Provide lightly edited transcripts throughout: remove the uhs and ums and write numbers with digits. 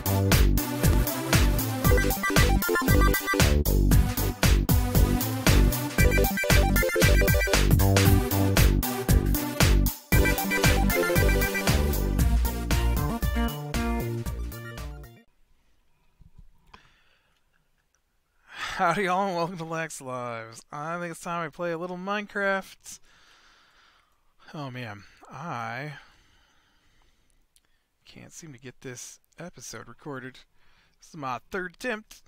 Howdy y'all and welcome to Lax Lives. I think it's time we play a little Minecraft. Oh man, I can't seem to get this episode recorded. This is my third attempt.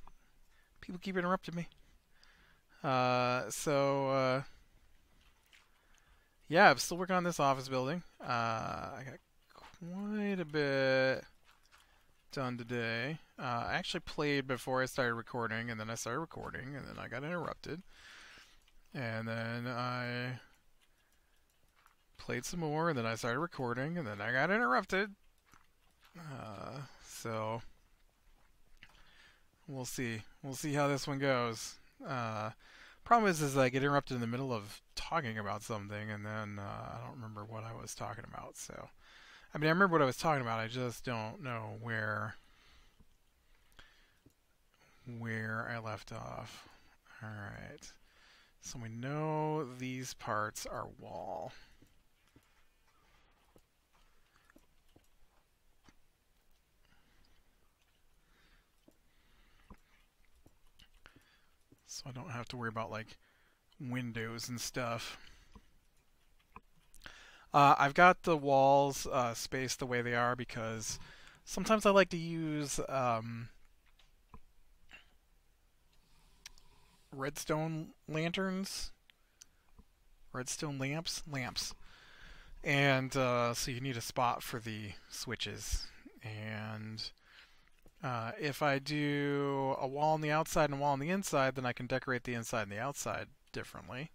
People keep interrupting me. Yeah, I'm still working on this office building. I got quite a bit done today. I actually played before I started recording, and then I started recording, and then I got interrupted. And then I played some more, and then I started recording, and then I got interrupted. So we'll see. We'll see how this one goes. Problem is I get interrupted in the middle of talking about something, and then I don't remember what I was talking about. So, I mean, I remember what I was talking about. I just don't know where I left off. All right. So we know these parts are wall. So I don't have to worry about like windows and stuff. I've got the walls spaced the way they are because sometimes I like to use redstone lamps, and so you need a spot for the switches. And if I do a wall on the outside and a wall on the inside, then I can decorate the inside and the outside differently.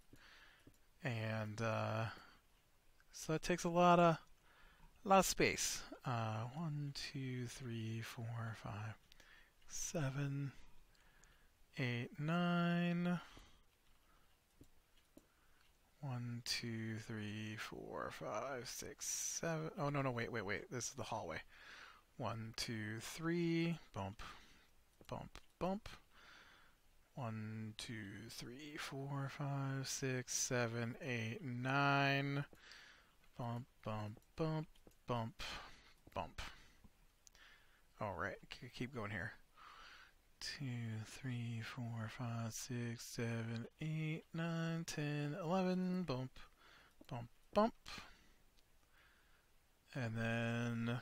And so it takes a lot of space. 1, 2, 3, 4, 5, 7, 8, 9. 1, 2, 3, 4, 5, 6, 7. Oh no, wait. This is the hallway. 1, 2, 3. Bump, bump, bump. 1, 2, 3, 4, 5, 6, 7, 8, 9. Bump, bump, bump, bump, bump. All right, keep going here. 2, 3, 4, 5, 6, 7, 8, 9, 10, 11. Bump, bump, bump. And then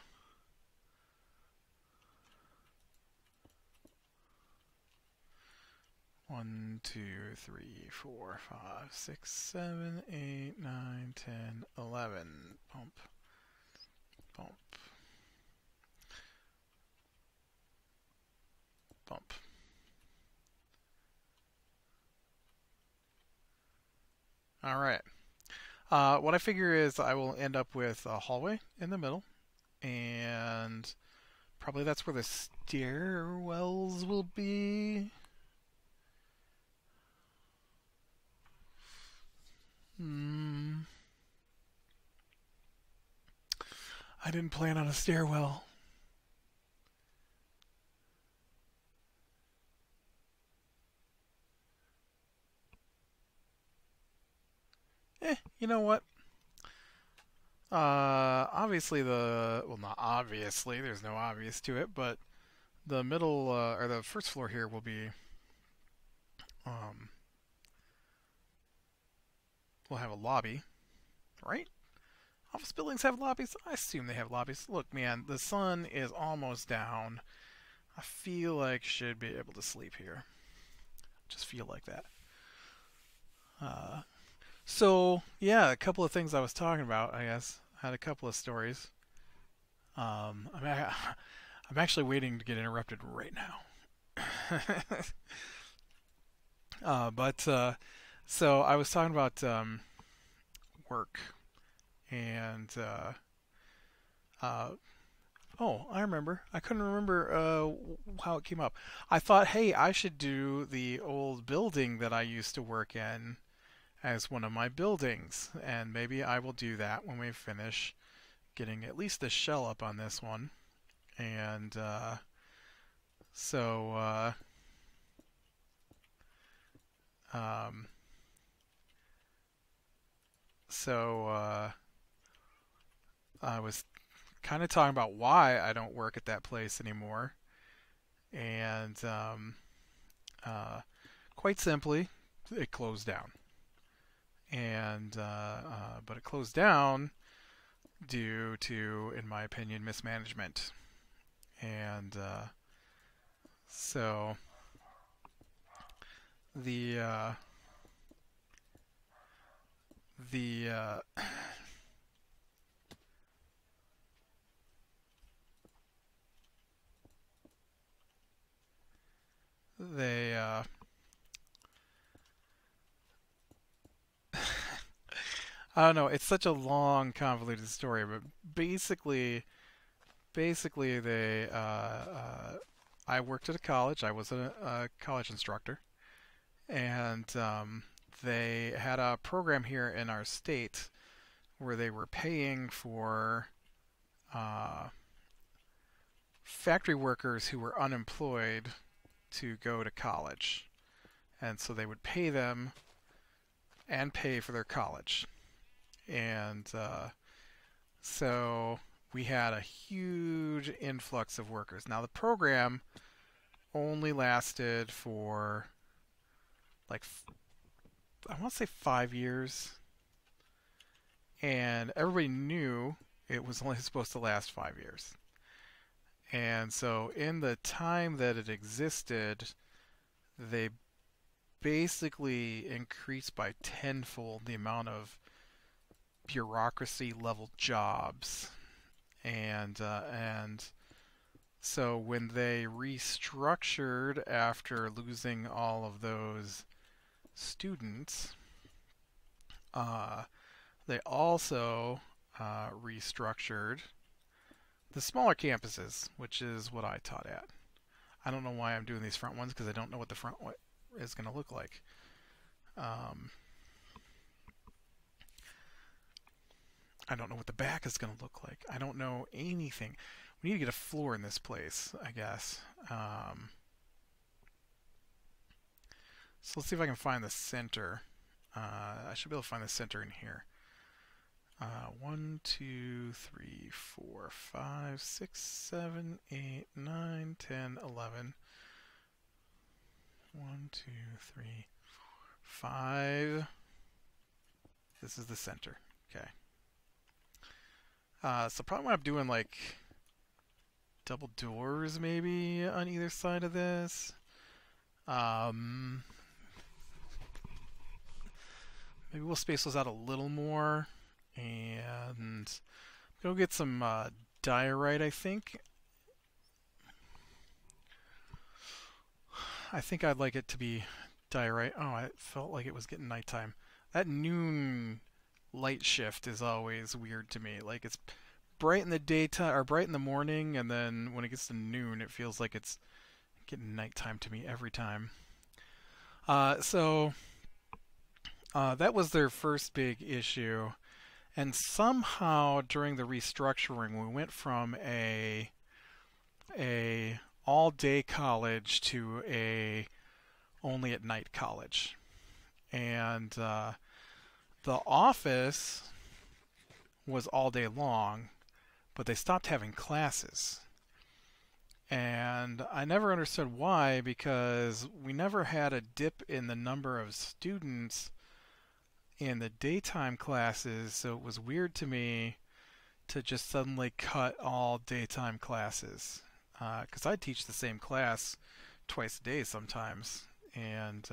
one, 2, 3, 4, 5, 6, 7, 8, 9, 10, 11. Bump, bump, bump. All right. What I figure is I will end up with a hallway in the middle, and probably that's where the stairwells will be. I didn't plan on a stairwell. You know what? Obviously well, not obviously, there's no obvious to it, but the middle, or the first floor here will be, we'll have a lobby, right? Office buildings have lobbies? I assume they have lobbies. Look, man, the sun is almost down. I feel like I should be able to sleep here. Just feel like that. So, yeah, a couple of things I was talking about, I guess. I had a couple of stories. I'm actually waiting to get interrupted right now. So I was talking about work, and oh, I remember. I couldn't remember how it came up. I thought, hey, I should do the old building that I used to work in as one of my buildings, and maybe I will do that when we finish getting at least the shell up on this one. And So um, so I was kind of talking about why I don't work at that place anymore, and uh, quite simply, it closed down. And but it closed down due to, in my opinion, mismanagement. And so the uh, the they I don't know. It's such a long, convoluted story, but basically, I worked at a college. I was a college instructor, and they had a program here in our state where they were paying for uh, factory workers who were unemployed to go to college, and so they would pay them and pay for their college, and so we had a huge influx of workers. Now the program only lasted for like I want to say 5 years, and everybody knew it was only supposed to last 5 years. And so in the time that it existed, they basically increased by tenfold the amount of bureaucracy level jobs. And so when they restructured after losing all of those students, uh, they also restructured the smaller campuses, which is what I taught at. I don't know why I'm doing these front ones because I don't know what the front is going to look like. Um, I don't know what the back is going to look like. I don't know anything. We need to get a floor in this place, I guess. So let's see if I can find the center. I should be able to find the center in here. 1, 2, 3, 4, 5, 6, 7, 8, 9, 10, 11. 1, 2, 3, 5. This is the center. Okay. So probably I'm doing like double doors maybe on either side of this. Maybe we'll space those out a little more. And go get some diorite, I think. I think I'd like it to be diorite. Oh, I felt like it was getting nighttime. That noon light shift is always weird to me. Like it's bright in the daytime or bright in the morning, and then when it gets to noon, it feels like it's getting nighttime to me every time. So that was their first big issue, and somehow during the restructuring, we went from a all day college to a only at night college, and the office was all day long, but they stopped having classes. And I never understood why, because we never had a dip in the number of students in the daytime classes, so it was weird to me to just suddenly cut all daytime classes. Because I teach the same class twice a day sometimes, and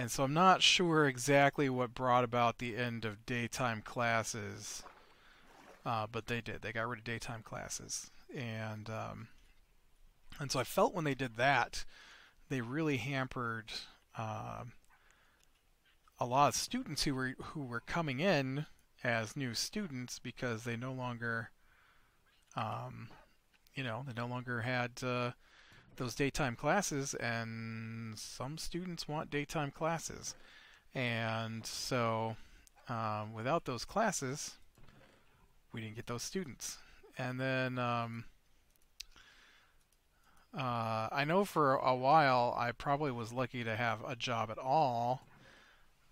so I'm not sure exactly what brought about the end of daytime classes, but they did. They got rid of daytime classes, and so I felt when they did that, they really hampered uh, a lot of students who were coming in as new students because they no longer, um, they no longer had those daytime classes, and some students want daytime classes, and so without those classes, we didn't get those students, and then I know for a while I probably was lucky to have a job at all,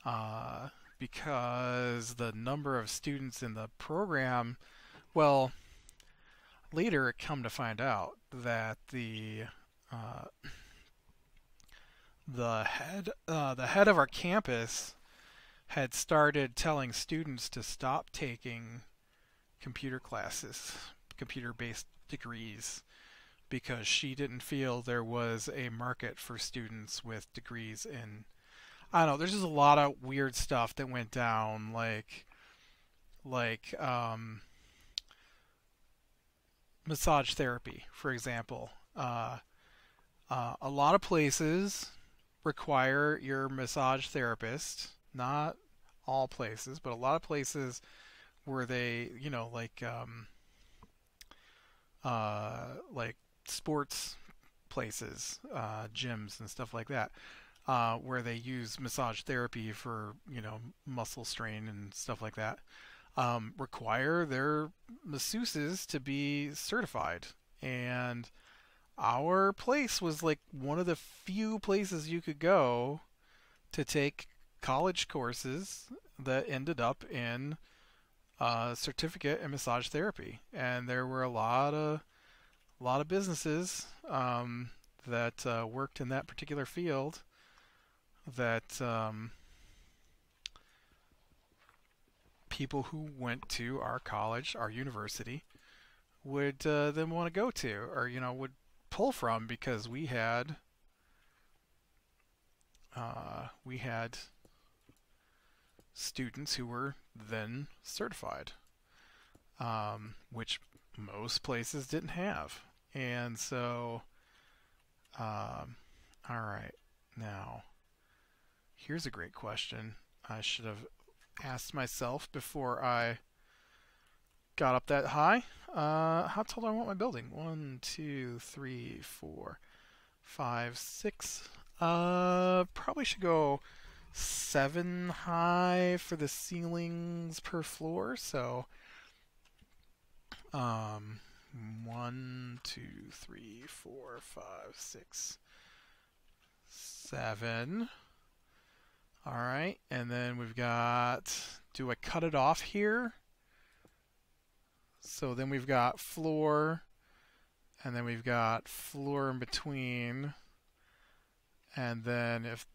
uh, because the number of students in the program, well, later it come to find out that uh, the head of our campus had started telling students to stop taking computer classes, computer-based degrees, because she didn't feel there was a market for students with degrees in, I don't know, there's just a lot of weird stuff that went down, like massage therapy, for example. A lot of places require your massage therapist, not all places, but a lot of places where they, like sports places, gyms and stuff like that, where they use massage therapy for, muscle strain and stuff like that, require their masseuses to be certified. And our place was like one of the few places you could go to take college courses that ended up in a certificate in massage therapy. And there were a lot of businesses that worked in that particular field that people who went to our college, our university, would then want to go to, or would pull from, because we had students who were then certified, which most places didn't have. And so, all right, now here's a great question I should have asked myself before I got up that high. How tall do I want my building? 1, 2, 3, 4, 5, 6. Probably should go 7 high for the ceilings per floor. So, 1, 2, 3, 4, 5, 6, 7. All right, and then we've got. Do I cut it off here? So then we've got floor, and then we've got floor in between, and then if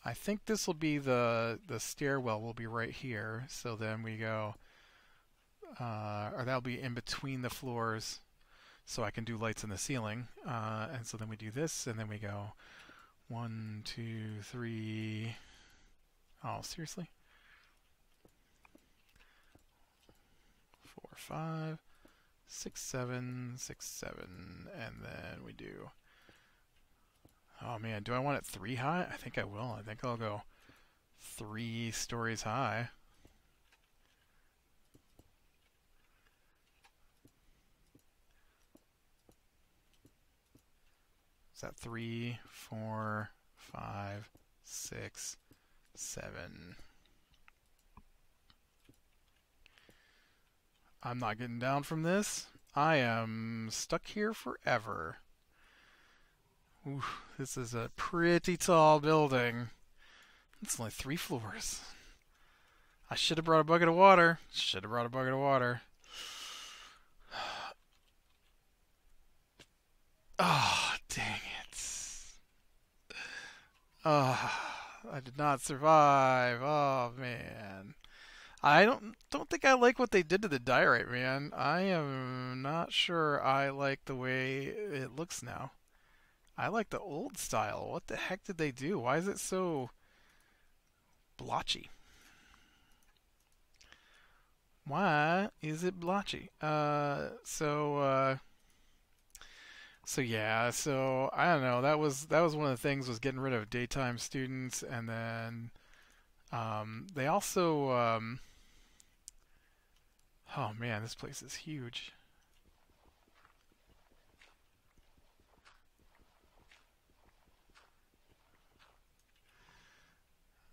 I think this will be the stairwell will be right here. So then we go, or that'll be in between the floors, so I can do lights in the ceiling. And so then we do this, and then we go 1, 2, 3. Oh, seriously? 4, 5, 6, 7, 6, 7, and then we do. Oh man, do I want it 3 high? I think I will. I think I'll go 3 stories high. Is that 3, 4, 5, 6, 7? I'm not getting down from this. I am stuck here forever. Ooh, this is a pretty tall building. It's only 3 floors. I should have brought a bucket of water. Should have brought a bucket of water. Oh, dang it. Oh, I did not survive. Oh, man. I don't think I like what they did to the diorite, man. I am not sure I like the way it looks now. I like the old style. What the heck did they do? Why is it so blotchy? Why is it blotchy? So yeah, so I don't know. That was one of the things, was getting rid of daytime students, and then they also oh man, this place is huge.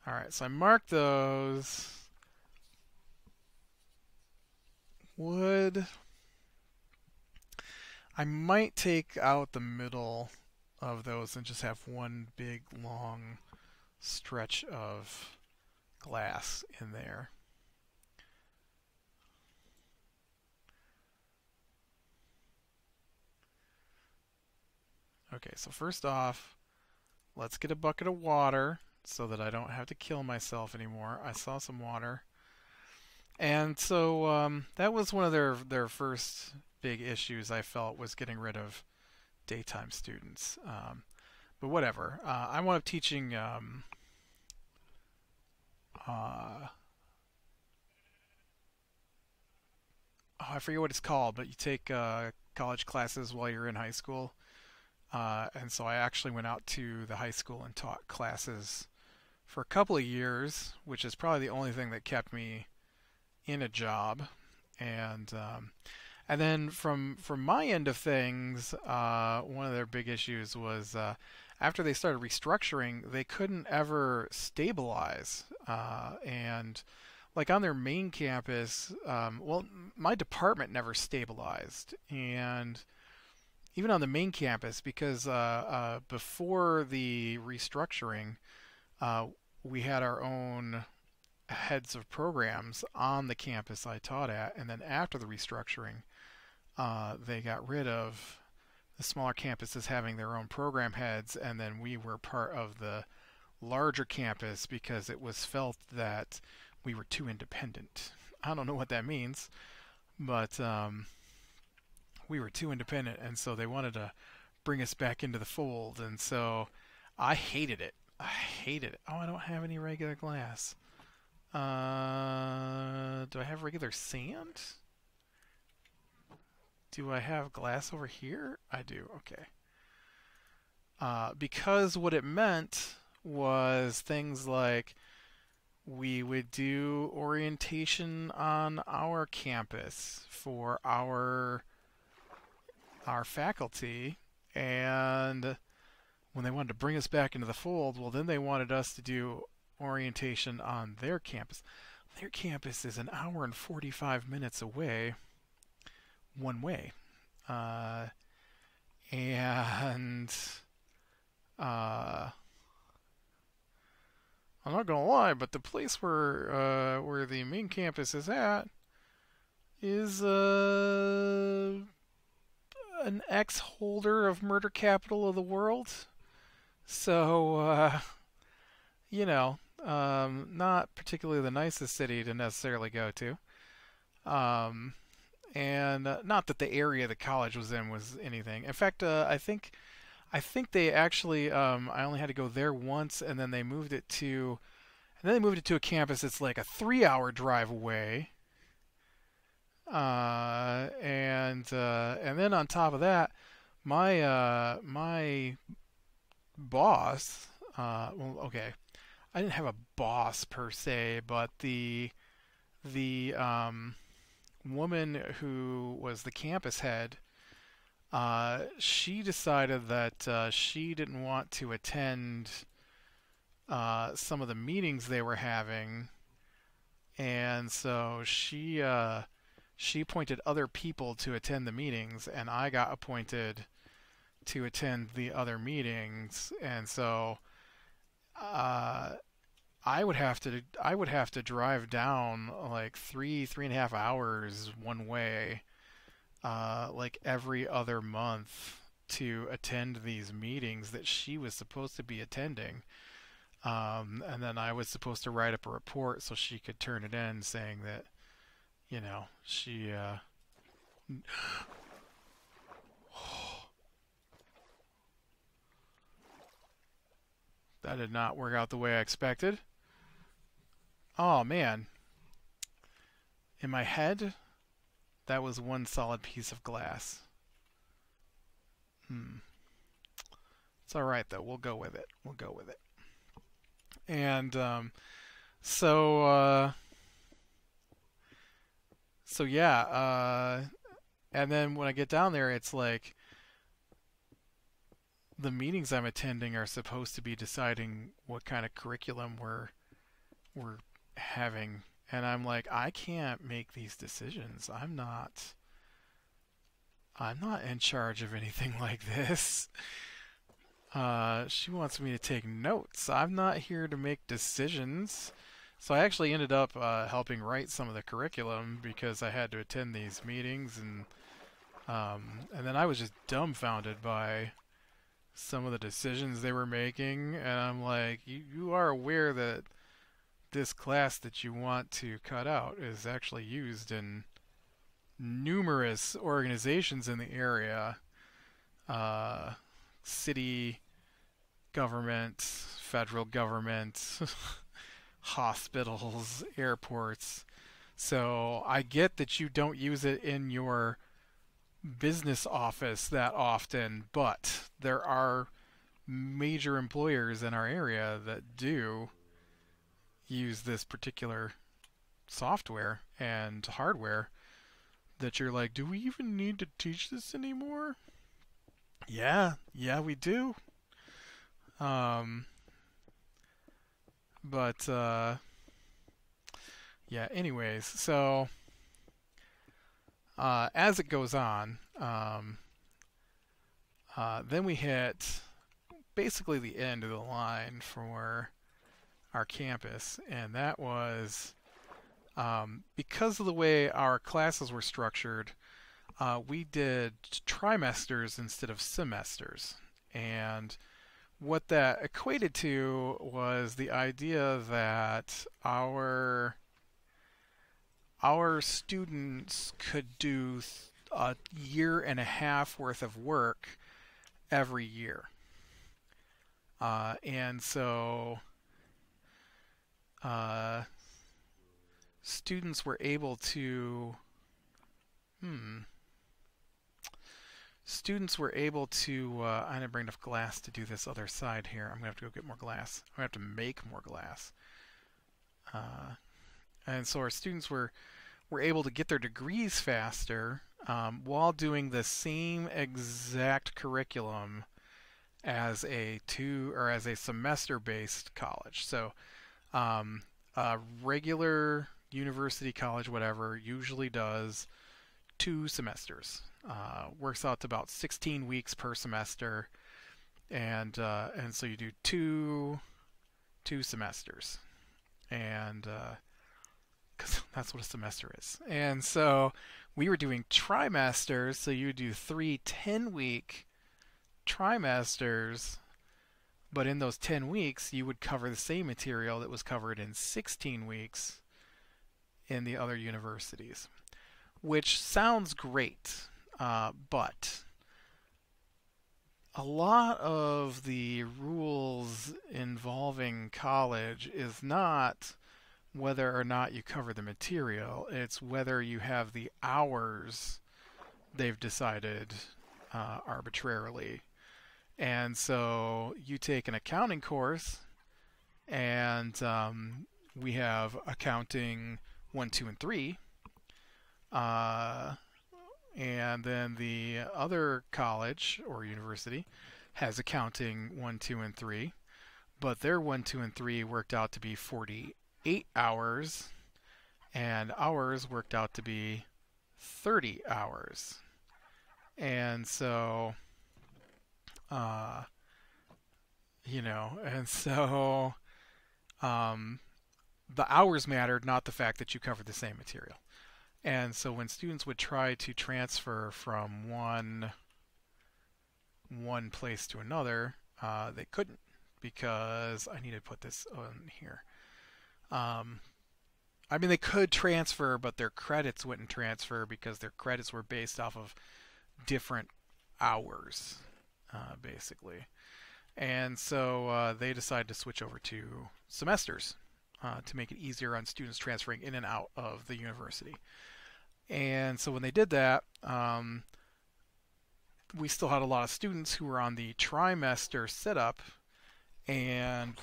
All right, so I marked those. Wood. I might take out the middle of those and just have one big long stretch of glass in there. Okay, so first off, let's get a bucket of water so that I don't have to kill myself anymore. I saw some water. And so that was one of their first big issues I felt was getting rid of daytime students. But whatever. I wound up teaching oh, I forget what it's called, but you take college classes while you're in high school. And so I actually went out to the high school and taught classes for a couple of years, which is probably the only thing that kept me in a job. And and then from my end of things, one of their big issues was after they started restructuring, they couldn't ever stabilize. And like on their main campus, well, my department never stabilized, and even on the main campus, because before the restructuring, uh, we had our own heads of programs on the campus I taught at, and then after the restructuring, they got rid of the smaller campuses having their own program heads, and then we were part of the larger campus because it was felt that we were too independent. I don't know what that means, but we were too independent, and so they wanted to bring us back into the fold, and so I hated it. I hated it. Oh, I don't have any regular glass. Do I have regular sand? Do I have glass over here? I do. Okay. Because what it meant was things like we would do orientation on our campus for our faculty, and when they wanted to bring us back into the fold, well, then they wanted us to do orientation on their campus. Their campus is an hour and 45 minutes away, one way. And I'm not gonna lie, but the place where the main campus is at is an ex-holder of murder capital of the world. So you know, not particularly the nicest city to necessarily go to. Um, and not that the area the college was in was anything. In fact, I think they actually I only had to go there once, and then they moved it to a campus that's like a 3-hour drive away. And then on top of that, my boss. Well, okay, I didn't have a boss per se, but the woman who was the campus head, she decided that she didn't want to attend some of the meetings they were having, and so she appointed other people to attend the meetings, and I got appointed to attend the other meetings, and so uh, I would have to drive down like 3.5 hours one way, like every other month to attend these meetings that she was supposed to be attending. And then I was supposed to write up a report so she could turn it in saying that, she, that did not work out the way I expected. Oh man, in my head, that was one solid piece of glass. Hmm. It's all right though. We'll go with it. We'll go with it. And so so yeah. And then when I get down there, it's like the meetings I'm attending are supposed to be deciding what kind of curriculum we're having, and I'm like, I can't make these decisions. I'm not in charge of anything like this. She wants me to take notes. I'm not here to make decisions. So I actually ended up helping write some of the curriculum because I had to attend these meetings, and then I was just dumbfounded by some of the decisions they were making, and I'm like, you are aware that this class that you want to cut out is actually used in numerous organizations in the area, uh, city government, federal government, hospitals, airports. So I get that you don't use it in your business office that often, but there are major employers in our area that do use this particular software and hardware that you're like, do we even need to teach this anymore? Yeah, we do. Um, but yeah. Anyways, so as it goes on, then we hit basically the end of the line for our campus, and that was because of the way our classes were structured. We did trimesters instead of semesters, and what that equated to was the idea that our students could do a year and a half worth of work every year. And so uh, students were able to, hmm, students were able to, I didn't bring enough glass to do this other side here. I'm going to have to go get more glass. I'm going to have to make more glass. And so our students were able to get their degrees faster while doing the same exact curriculum as a semester-based college. So a regular university college, whatever, usually does 2 semesters. Works out to about 16 weeks per semester, and so you do two semesters, and because that's what a semester is. And so we were doing trimesters, so you do 3 10-week trimesters, but in those 10 weeks, you would cover the same material that was covered in 16 weeks in the other universities, which sounds great, but a lot of the rules involving college is not whether or not you cover the material, it's whether you have the hours they've decided arbitrarily. And so you take an accounting course, and we have accounting 1, 2, and 3. And then the other college or university has accounting 1, 2, and 3. But their 1, 2, and 3 worked out to be 48 hours, and ours worked out to be 30 hours. And so, and so the hours mattered, not the fact that you covered the same material. And so when students would try to transfer from one place to another, they couldn't, because I need to put this on here. I mean, they could transfer, but their credits wouldn't transfer because their credits were based off of different hours, basically. And so they decided to switch over to semesters to make it easier on students transferring in and out of the university. And so when they did that, we still had a lot of students who were on the trimester setup, and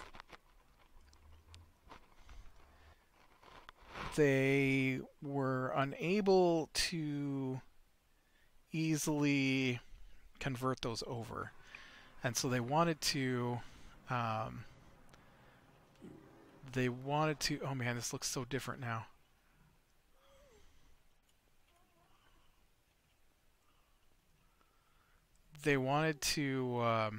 they were unable to easily convert those over. And so they wanted to, oh man, this looks so different now. They wanted to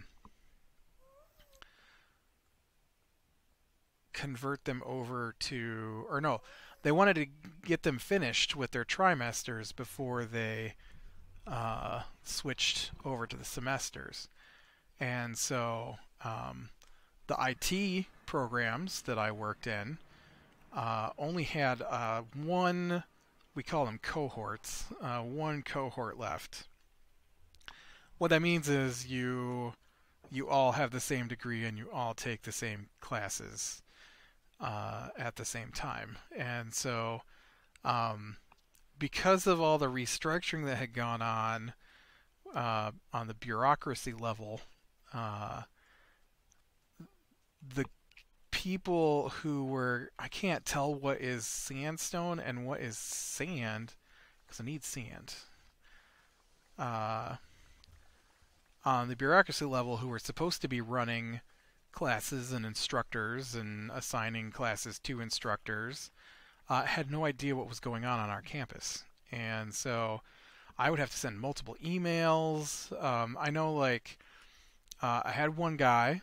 convert them over to, or no, they wanted to get them finished with their trimesters before they switched over to the semesters. And so the IT programs that I worked in only had one, we call them cohorts, one cohort left. What that means is you all have the same degree and you all take the same classes at the same time. And so, because of all the restructuring that had gone on the bureaucracy level, the people who were, I can't tell what is sandstone and what is sand because I need sand. On the bureaucracy level, who were supposed to be running classes and instructors and assigning classes to instructors, had no idea what was going on our campus. And so I would have to send multiple emails. I know, like, I had one guy,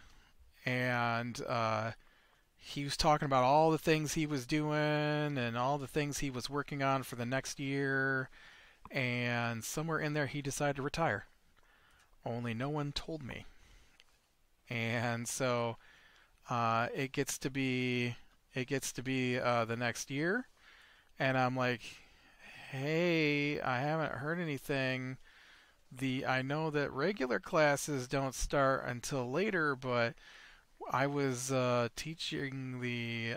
and he was talking about all the things he was doing and all the things he was working on for the next year, and somewhere in there he decided to retire. Only no one told me. And so it gets to be the next year, and I'm like, hey, I haven't heard anything. I know that regular classes don't start until later, but I was teaching the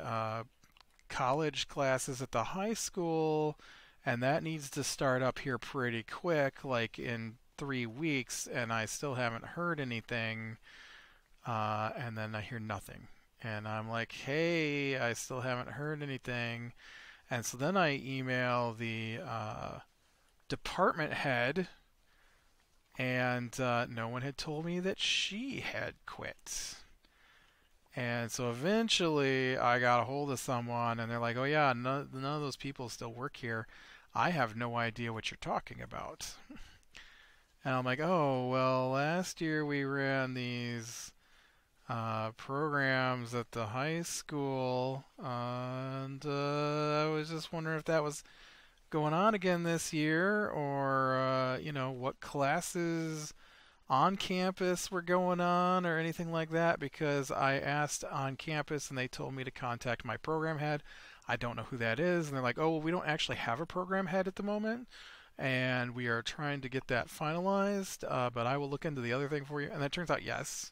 college classes at the high school, and that needs to start up here pretty quick, like in 3 weeks, and I still haven't heard anything. And then I hear nothing. And I'm like, hey, I still haven't heard anything. And so then I email the department head, and no one had told me that she had quit. And so eventually I got a hold of someone, and they're like, oh yeah, none of those people still work here. I have no idea what you're talking about. And I'm like, oh, well, last year we ran these programs at the high school, and I was just wondering if that was going on again this year, or what classes on campus were going on, or anything like that, because I asked on campus and they told me to contact my program head. I don't know who that is, and they're like, oh, well, we don't actually have a program head at the moment, and we are trying to get that finalized, but I will look into the other thing for you. And that turns out, yes,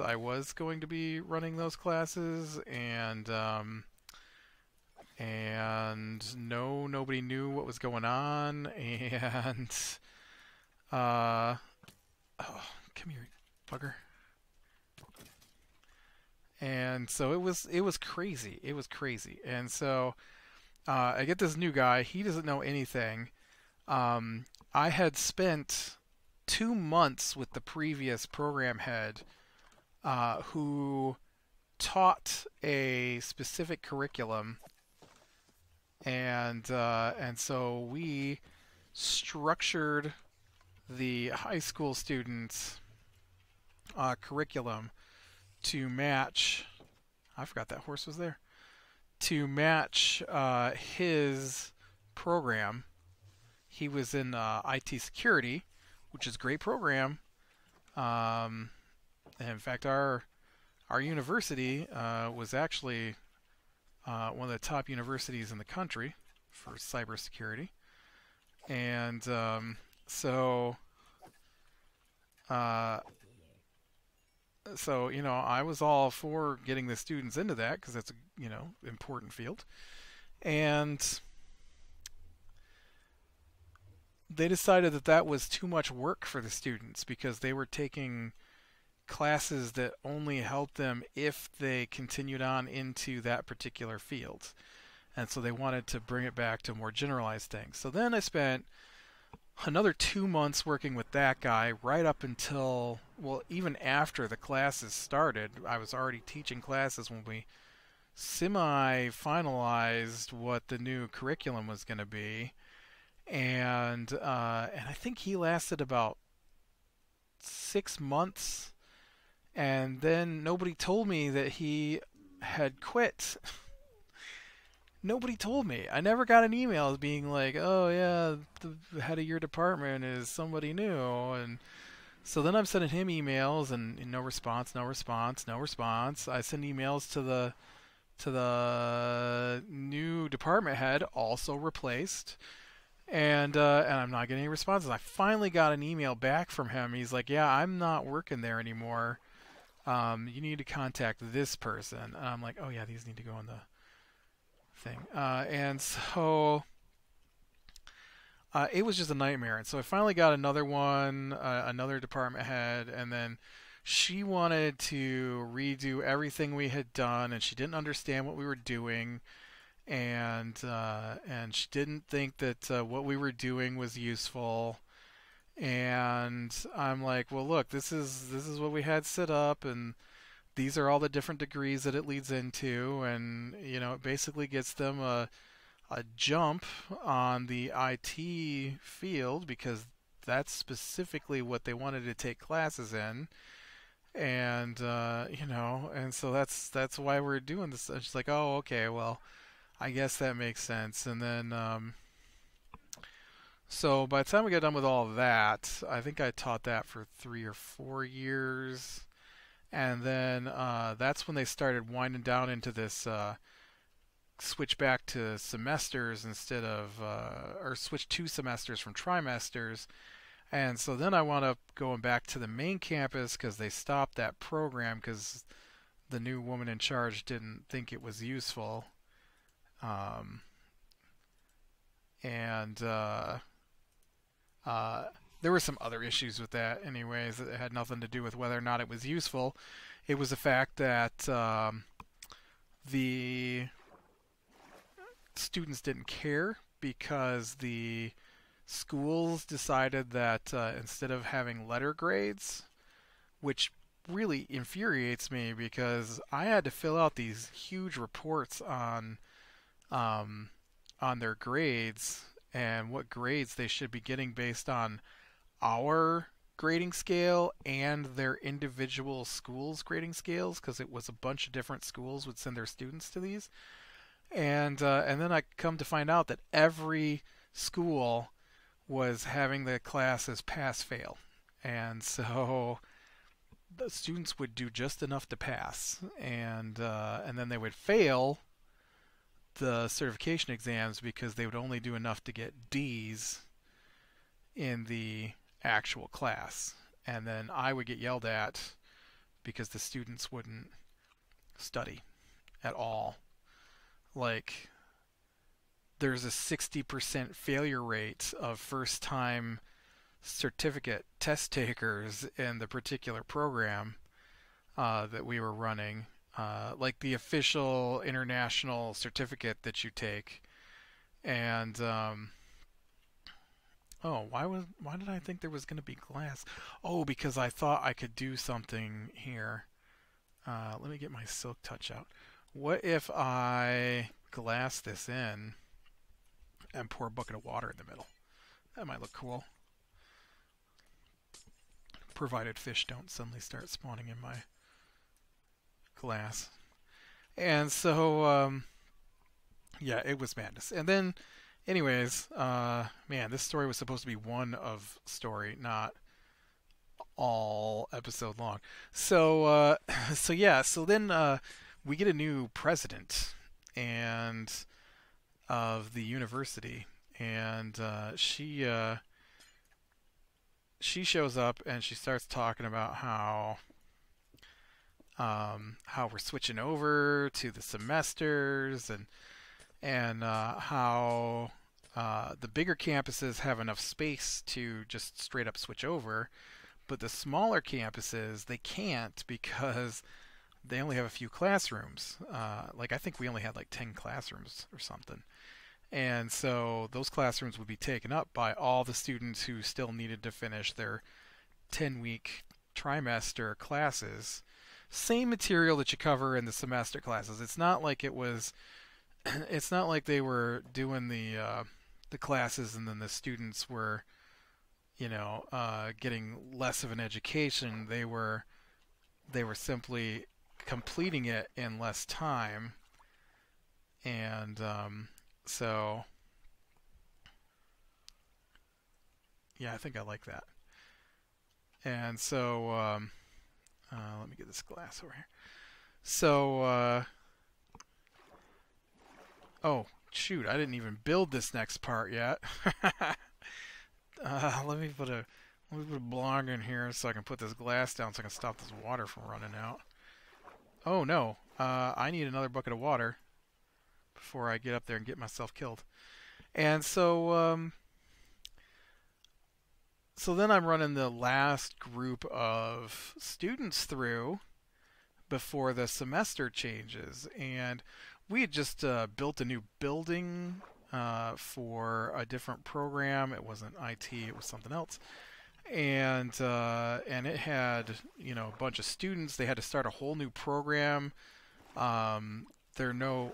I was going to be running those classes, and no, nobody knew what was going on, and oh, come here, bugger. And so it was crazy. It was crazy. And so I get this new guy. He doesn't know anything. I had spent 2 months with the previous program head, who taught a specific curriculum, and so we structured the high school students' curriculum to match. I forgot that horse was there. To match his program. He was in IT security, which is a great program. And in fact, our university was actually one of the top universities in the country for cybersecurity. And so I was all for getting the students into that because that's a important field. And they decided that that was too much work for the students because they were taking classes that only helped them if they continued on into that particular field. And so they wanted to bring it back to more generalized things. So then I spent another 2 months working with that guy right up until, well, even after the classes started. I was already teaching classes when we semi-finalized what the new curriculum was going to be. And I think he lasted about 6 months, and then nobody told me that he had quit. Nobody told me. I never got an email being like, "Oh yeah, the head of your department is somebody new." And so then I'm sending him emails and no response, no response, no response. I send emails to the new department head, also replaced, and I'm not getting any responses. I finally got an email back from him. He's like, "Yeah, I'm not working there anymore. You need to contact this person." And I'm like, "Oh yeah, these need to go in the thing." And so it was just a nightmare. And so I finally got another one, another department head, and then she wanted to redo everything we had done, and she didn't understand what we were doing, and she didn't think that what we were doing was useful. And I'm like, well, look, this is what we had set up, and these are all the different degrees that it leads into, and it basically gets them a jump on the IT field because that's specifically what they wanted to take classes in, and so that's why we're doing this. It's like, oh, okay, well, I guess that makes sense. And then so by the time we got done with all of that, I think I taught that for 3 or 4 years. And then that's when they started winding down into this switch back to semesters instead of, or switch to semesters from trimesters. And so then I wound up going back to the main campus because they stopped that program because the new woman in charge didn't think it was useful. Um, and uh, there were some other issues with that, anyways, that had nothing to do with whether or not it was useful. It was the fact that the students didn't care because the schools decided that instead of having letter grades, which really infuriates me because I had to fill out these huge reports um, on their grades and what grades they should be getting based on our grading scale and their individual schools grading scales because it was a bunch of different schools would send their students to these. And then I come to find out that every school was having the classes pass fail, and so the students would do just enough to pass, and then they would fail the certification exams because they would only do enough to get D's in the actual class, and then I would get yelled at because the students wouldn't study at all. Like there's a 60% failure rate of first time certificate test takers in the particular program that we were running, like the official international certificate that you take. And oh, why did I think there was going to be glass? Oh, because I thought I could do something here. Let me get my silk touch out. What if I glass this in and pour a bucket of water in the middle? That might look cool. Provided fish don't suddenly start spawning in my glass. And so, yeah, it was madness. And then, anyways, man, this story was supposed to be one of story, not all episode long. So, so yeah, so then we get a new president and of the university, and she shows up and she starts talking about how we're switching over to the semesters and how the bigger campuses have enough space to just straight up switch over, but the smaller campuses they can't because they only have a few classrooms. Like I think we only had like 10 classrooms or something. And so those classrooms would be taken up by all the students who still needed to finish their 10-week trimester classes. Same material that you cover in the semester classes. It's not like it was it's not like they were doing the classes and then the students were, getting less of an education. They were simply completing it in less time. And so, yeah, I think I like that. And so, let me get this glass over here. So, oh, shoot, I didn't even build this next part yet. Let me put a block in here so I can put this glass down so I can stop this water from running out. Oh no, I need another bucket of water before I get up there and get myself killed. And so, so then I'm running the last group of students through before the semester changes, and we had just built a new building for a different program. It wasn't IT; it was something else. And it had a bunch of students. They had to start a whole new program. There were no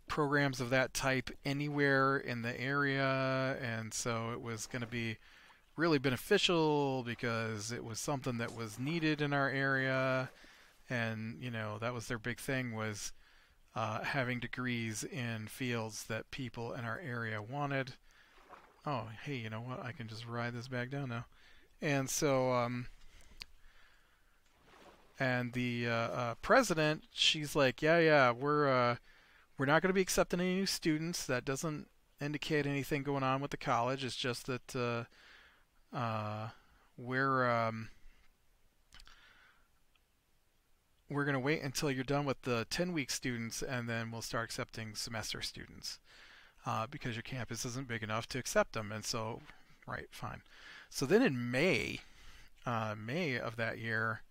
programs of that type anywhere in the area, and so it was going to be really beneficial because it was something that was needed in our area, and that was their big thing, was having degrees in fields that people in our area wanted. Oh, hey, you know what? I can just ride this back down now. And so, and the president, she's like, yeah, we're not going to be accepting any new students. That doesn't indicate anything going on with the college. It's just that we're going to wait until you're done with the 10-week students, and then we'll start accepting semester students because your campus isn't big enough to accept them. And so, right, fine. So then in May of that year,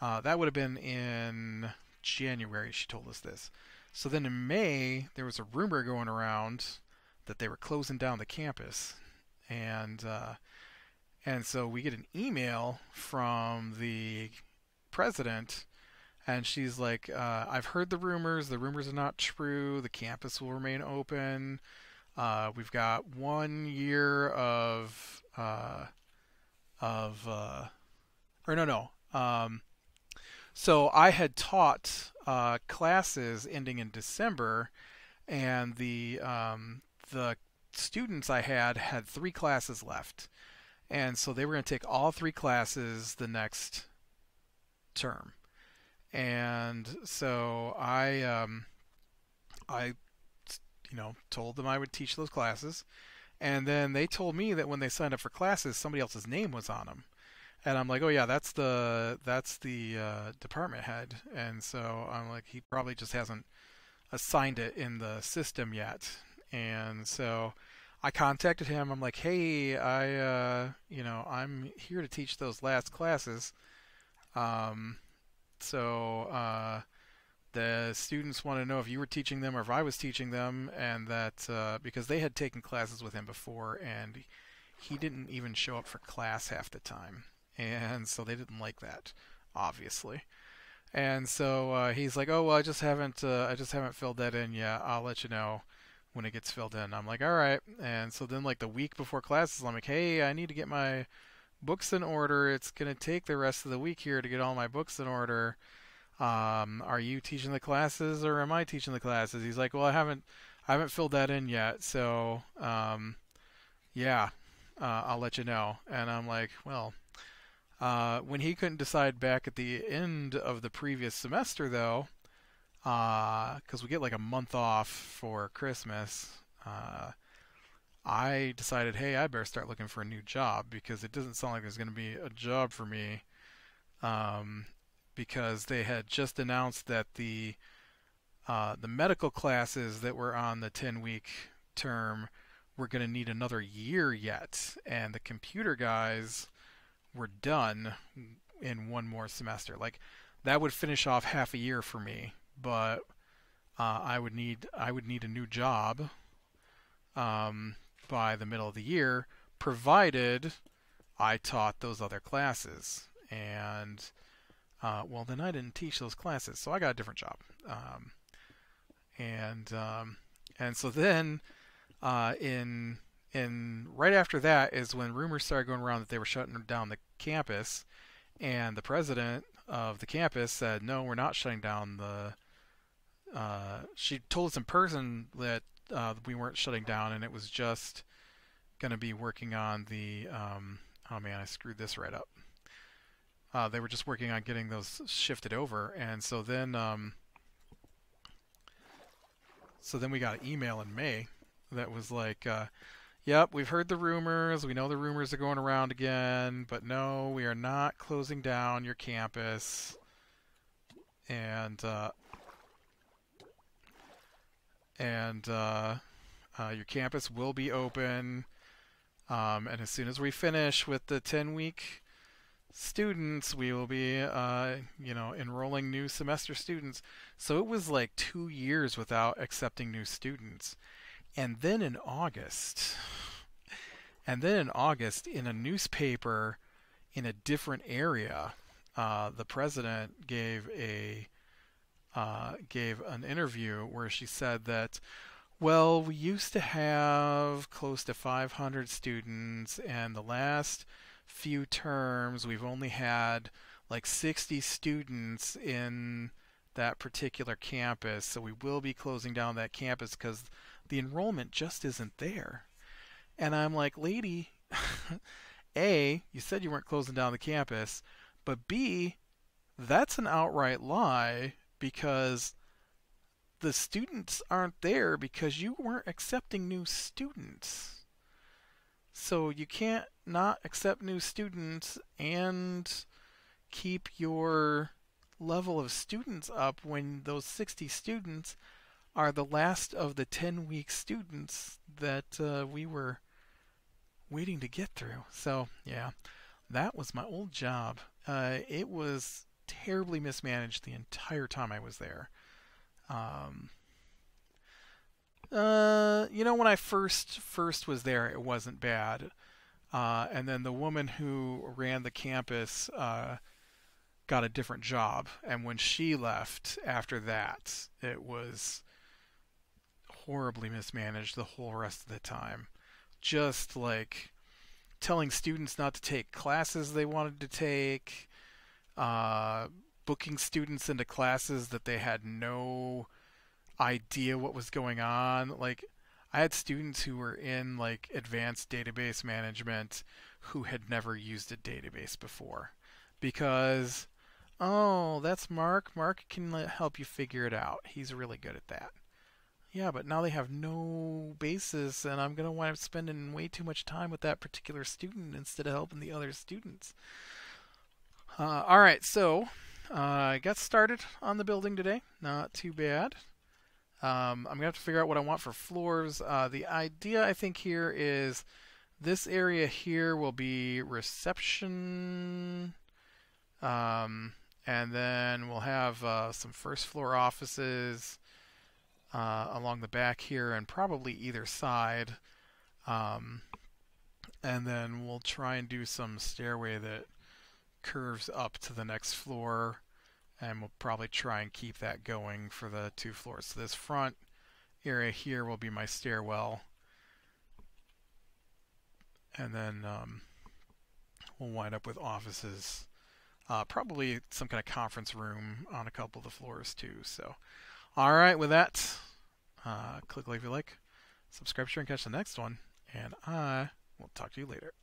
that would have been in January, she told us this. So then in May, there was a rumor going around that they were closing down the campus. And so we get an email from the president, and she's like, I've heard the rumors. The rumors are not true. The campus will remain open. We've got 1 year of so I had taught classes ending in December, and the students I had 3 classes left, and so they were going to take all 3 classes the next term. And so I told them I would teach those classes, and then they told me that when they signed up for classes, somebody else's name was on them. And I'm like, oh yeah, that's the department head. And so I'm like, he probably just hasn't assigned it in the system yet. And so I contacted him. I'm like, hey, I'm here to teach those last classes. So the students want to know if you were teaching them or if I was teaching them, and that because they had taken classes with him before, and he didn't even show up for class half the time. And so they didn't like that, obviously. And so he's like, "Oh well, I just haven't filled that in yet. I'll let you know when it gets filled in." I'm like, "All right." And so then, like the week before classes, I'm like, "Hey, I need to get my books in order. It's gonna take the rest of the week here to get all my books in order. Are you teaching the classes or am I teaching the classes?" He's like, "Well, I haven't filled that in yet. So yeah, I'll let you know." And I'm like, well. When he couldn't decide back at the end of the previous semester, though, because we get like a month off for Christmas, I decided, hey, I better start looking for a new job because it doesn't sound like there's going to be a job for me, because they had just announced that the medical classes that were on the 10-week term were going to need another year yet, and the computer guys were done in one more semester. Like that would finish off half a year for me, but I would need a new job by the middle of the year, provided I taught those other classes. And well, then I didn't teach those classes, so I got a different job. And so then in right after that is when rumors started going around that they were shutting down the campus, And the president of the campus said, no, we're not shutting down the. She told us in person that we weren't shutting down, and it was just going to be working on the. Oh man, I screwed this right up. They were just working on getting those shifted over, and so then we got an email in May that was like, "Yep, we've heard the rumors. We know the rumors are going around again, but no, we are not closing down your campus, and your campus will be open. And as soon as we finish with the 10-week students, we will be, enrolling new semester students." So it was like 2 years without accepting new students. And then in August, in a newspaper in a different area, the president gave an interview where she said that, well, we used to have close to 500 students, and the last few terms we've only had like 60 students in that particular campus, so we will be closing down that campus because the enrollment just isn't there. And I'm like, lady, A, you said you weren't closing down the campus, but B, that's an outright lie because the students aren't there because you weren't accepting new students. So you can't not accept new students and keep your level of students up when those 60 students are the last of the 10-week students that we were waiting to get through. So, yeah, that was my old job. It was terribly mismanaged the entire time I was there. Um, when I first was there, it wasn't bad. And then the woman who ran the campus got a different job, and when she left after that, it was horribly mismanaged the whole rest of the time. Just like telling students not to take classes they wanted to take, booking students into classes that they had no idea what was going on. Like, I had students who were in like advanced database management who had never used a database before because, oh, that's Mark. Mark can help you figure it out. He's really good at that. Yeah, but now they have no basis, and I'm going to wind up spending way too much time with that particular student instead of helping the other students. All right, so I got started on the building today. Not too bad. I'm going to have to figure out what I want for floors. The idea, I think, here is this area here will be reception. And then we'll have some first floor offices along the back here and probably either side. And then we'll try and do some stairway that curves up to the next floor. And we'll probably try and keep that going for the 2 floors. So this front area here will be my stairwell. And then we'll wind up with offices. Probably some kind of conference room on a couple of the floors too. So, all right, with that, click like if you like, subscribe, share, and catch the next one. And I will talk to you later.